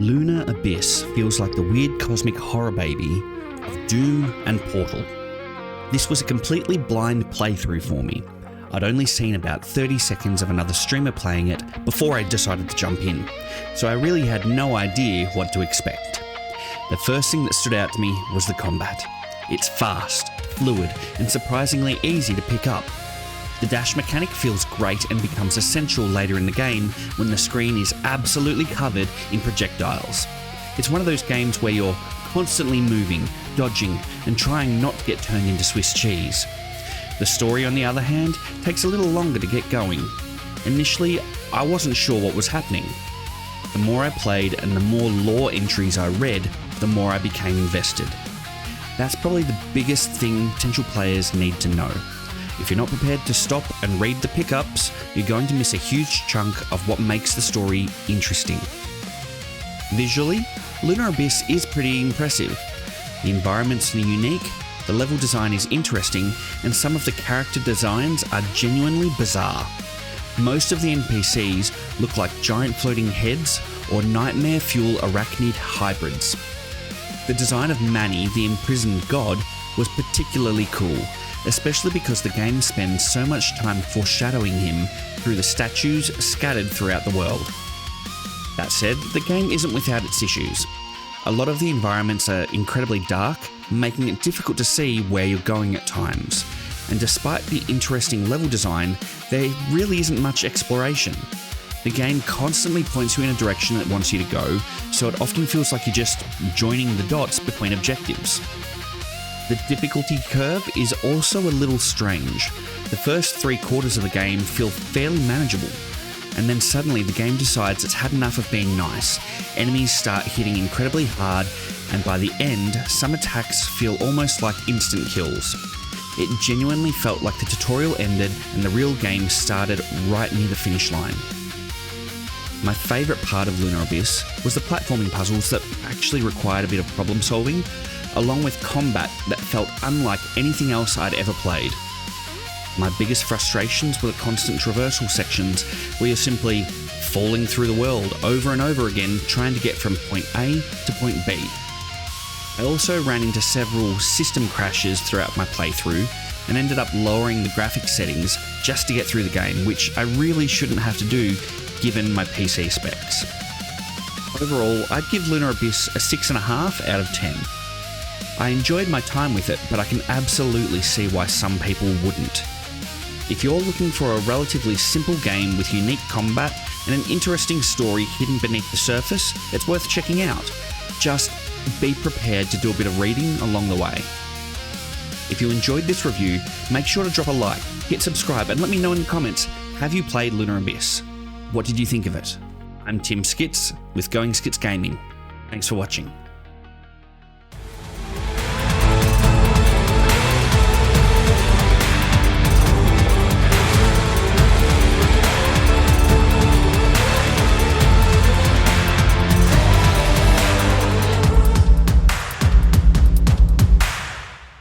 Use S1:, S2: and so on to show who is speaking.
S1: Lunar Abyss feels like the weird cosmic horror baby of Doom and Portal. This was a completely blind playthrough for me. I'd only seen about 30 seconds of another streamer playing it before I decided to jump in, so I really had no idea what to expect. The first thing that stood out to me was the combat. It's fast, fluid, and surprisingly easy to pick up. The dash mechanic feels great and becomes essential later in the game when the screen is absolutely covered in projectiles. It's one of those games where you're constantly moving, dodging, and trying not to get turned into Swiss cheese. The story, on the other hand, takes a little longer to get going. Initially, I wasn't sure what was happening. The more I played and the more lore entries I read, the more I became invested. That's probably the biggest thing potential players need to know. If you're not prepared to stop and read the pickups, you're going to miss a huge chunk of what makes the story interesting. Visually, Lunar Abyss is pretty impressive. The environments are unique, the level design is interesting, and some of the character designs are genuinely bizarre. Most of the NPCs look like giant floating heads or nightmare fuel arachnid hybrids. The design of Manny, the imprisoned god, was particularly cool, especially because the game spends so much time foreshadowing him through the statues scattered throughout the world. That said, the game isn't without its issues. A lot of the environments are incredibly dark, making it difficult to see where you're going at times. And despite the interesting level design, there really isn't much exploration. The game constantly points you in a direction it wants you to go, so it often feels like you're just joining the dots between objectives. The difficulty curve is also a little strange. The first 3/4 of the game feel fairly manageable, and then suddenly the game decides it's had enough of being nice. Enemies start hitting incredibly hard, and by the end, some attacks feel almost like instant kills. It genuinely felt like the tutorial ended and the real game started right near the finish line. My favourite part of Lunar Abyss was the platforming puzzles that actually required a bit of problem solving, along with combat that felt unlike anything else I'd ever played. My biggest frustrations were the constant traversal sections where you're simply falling through the world over and over again trying to get from point A to point B. I also ran into several system crashes throughout my playthrough and ended up lowering the graphics settings just to get through the game, which I really shouldn't have to do given my PC specs. Overall, I'd give Lunar Abyss a 6.5 out of 10. I enjoyed my time with it, but I can absolutely see why some people wouldn't. If you're looking for a relatively simple game with unique combat and an interesting story hidden beneath the surface, it's worth checking out. Just be prepared to do a bit of reading along the way. If you enjoyed this review, make sure to drop a like, hit subscribe, and let me know in the comments, have you played Lunar Abyss? What did you think of it? I'm Tim Skitz with Going Skitz Gaming. Thanks for watching.